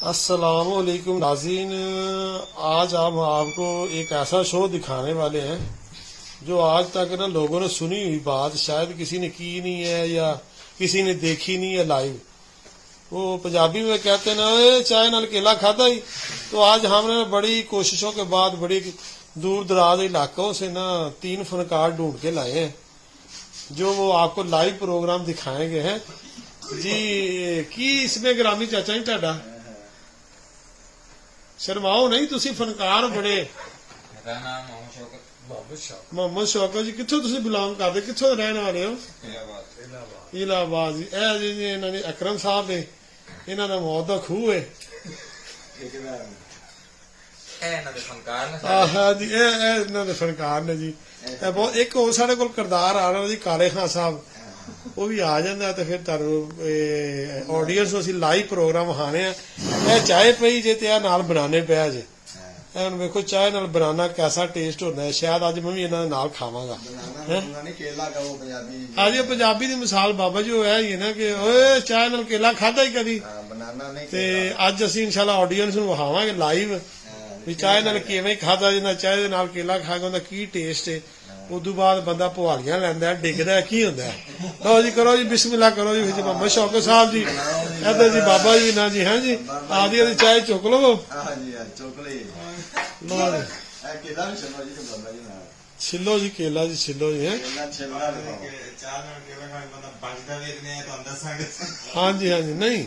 अस्सलामुअलैकुम नाज़रीन, आज हम आपको एक ऐसा शो दिखाने वाले हैं जो आज तक ना लोगों ने सुनी हुई बात शायद किसी ने की नहीं है या किसी ने देखी नहीं है लाइव। वो पंजाबी में कहते ना चाय नाल केला खाता ही। तो आज हमने बड़ी कोशिशों के बाद बड़ी दूर दराज इलाकों से ना 3 फनकार ढूंढ के लाए हैं जो वो आपको लाइव प्रोग्राम दिखाएंगे हैं जी। की इसमें ग्रामी चाचा जी ਤੁਹਾਡਾ शर्माओ नहीं, तुसी फनकार बड़े। मेरा नाम मोहम्मद शौकत जी, कित्थों तुसी बिलोंग करदे, कित्थों दे रहने वाले हो? इलाहाबाद जी। ए जी इन्हां दे अकरम साहब ने, इन्हां दा मौत दा खूह है। हाँ जी, ए इन्हां दे फनकार ने जी। ए बहुत एक होर साडे कोल किरदार आ रहा जी, काले खां साहब, वो भी आ जाता तो फिर तुहानू ऑडियंस असीं लाइव प्रोग्राम विखाने आ। ਇਹ ਚਾਹ ਪਈ ਜੇ ਤੇ ਆ ਨਾਲ ਬਣਾਣੇ ਪਿਆ ਜੇ। ਹੁਣ ਵੇਖੋ ਚਾਹ ਨਾਲ ਬਣਾਣਾ कैसा टेस्ट ਹੁੰਦਾ ਹੈ। ਸ਼ਾਇਦ ਅੱਜ ਮੈਂ ਵੀ ਇਹਨਾਂ ਦੇ ਨਾਲ ਖਾਵਾਂਗਾ। ਅੱਜ ਇਹ ਪੰਜਾਬੀ ਦੀ ਮਿਸਾਲ ਬਾਬਾ ਜੀ ਉਹ ਹੈ ਹੀ ਨਾ ਕਿ ਓਏ ਚਾਹ ਨਾਲ ਕੇਲਾ ਖਾਦਾ ਹੀ ਕਦੀ। ਤੇ ਅੱਜ ਅਸੀਂ ਇਨਸ਼ਾਅੱਲਾ ਆਡੀਅנס ਨੂੰ ਵਿਖਾਵਾਂਗੇ ਲਾਈਵ ਵੀ ਚਾਹ ਨਾਲ ਕਿਵੇਂ ਖਾਦਾ ਜਿੰਨਾ ਚਾਹ ਦੇ ਨਾਲ ਕੇਲਾ ਖਾ ਕੇ ਉਹਦਾ ਕੀ ਟੇਸਟ ਹੈ। उदू बाद बंदा पुहालियां लैंदा डिगदा की होंदा है। लो जी करो जी, बिस्मिल्लाह करो जी। मोहम्मद शौकत साहब जी इधर जी, बाबा जी ना जी, हाँ जी आदि चाय चुक लो। लो छिलो जी केला जी, छिलो जी है। हाँ जी हाँ जी, नहीं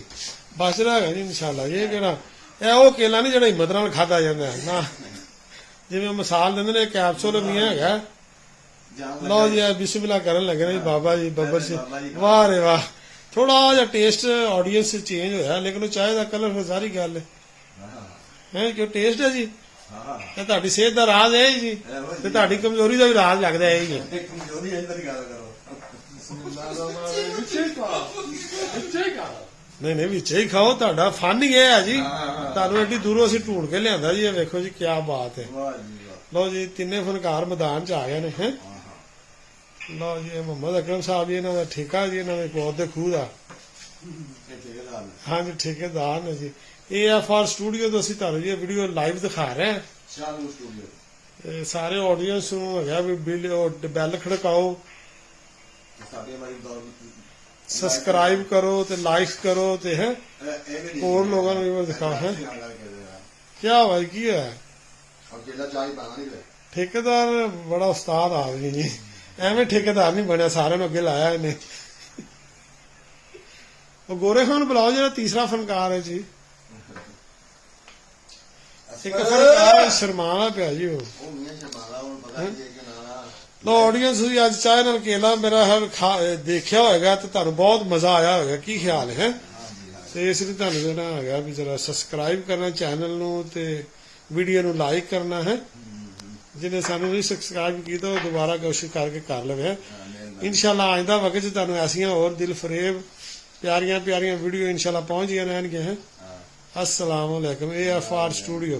बच रहा है जी इंशाल्लाह। ये केड़ा वो केला नहीं जो हिम्मत नाल खादा जांदा है ना, जिवें मिसाल दिंदे ने कैप्सूल भी है। लो जी बिस्मिल्लाह करन लगे जी बाबा जी बब्बर से। वाह रे वाह, थोड़ा जा टेस्ट ऑडियंस से चेंज होया, लेकिन चाय का कलर फिर सारी गल है क्यों टेस्ट है जी। ਤੁਹਾਡੀ सेहत का राज है जी, ਤੇ ਤੁਹਾਡੀ कमजोरी का भी राज लगता है जी। नहीं नहीं विच ही खाओ, ਤੁਹਾਡਾ फन ही है जी। ਤੁਹਾਨੂੰ एडी दूरों ਅਸੀਂ ढूंढ के लिया जी। देखो जी क्या बात है। लो जी तिने फनकार मैदान च आ गए हैं। लो जी मोहम्मद अकरम साहब जी, इन्हों का ठेका जी, इन्होंने बहुत दे खूह का। हाँ जी ठेकेदार ने जी। AFR स्टूडियो तो ਅਸੀਂ ਤੁਹਾਨੂੰ ये वीडियो लाइव दिखा रहे हैं। सारे ऑडियंस भी बैल खड़काओ, सब्सक्राइब करो ते लाइक करो ते है और लोगों को दिखाओ है। क्या भाई की है ठेकेदार बड़ा उस्ताद आदमी जी। एवं ठेकेदार नहीं बनया, सारे अगे लाया इन्हें। गोरे खान बुलाओ जरा तीसरा फनकार है जी। एक फनकार शर्माना पिया जी। लो ऑडियंस भी अज चाय नाल केला मेरा देखिया होगा तो तुहानू बहुत मजा आया होगा। की ख्याल है? तो इसलिए तुहानू कहना है भी जरा सब्सक्राइब करना चैनल नू ते वीडियो नू लाइक करना है। जिन्हें सानू नहीं सब्सक्राइब किया वो दोबारा कोशिश करके कर लवे। इंशाल्लाह आइंदा वक्त तुहानू ऐसियां और दिल फरेब प्यारियां प्यारियां वीडियो इंशाल्लाह पहुंच गई रहनगियां हैं। अस्सलाम वालेकुम। AFR studio.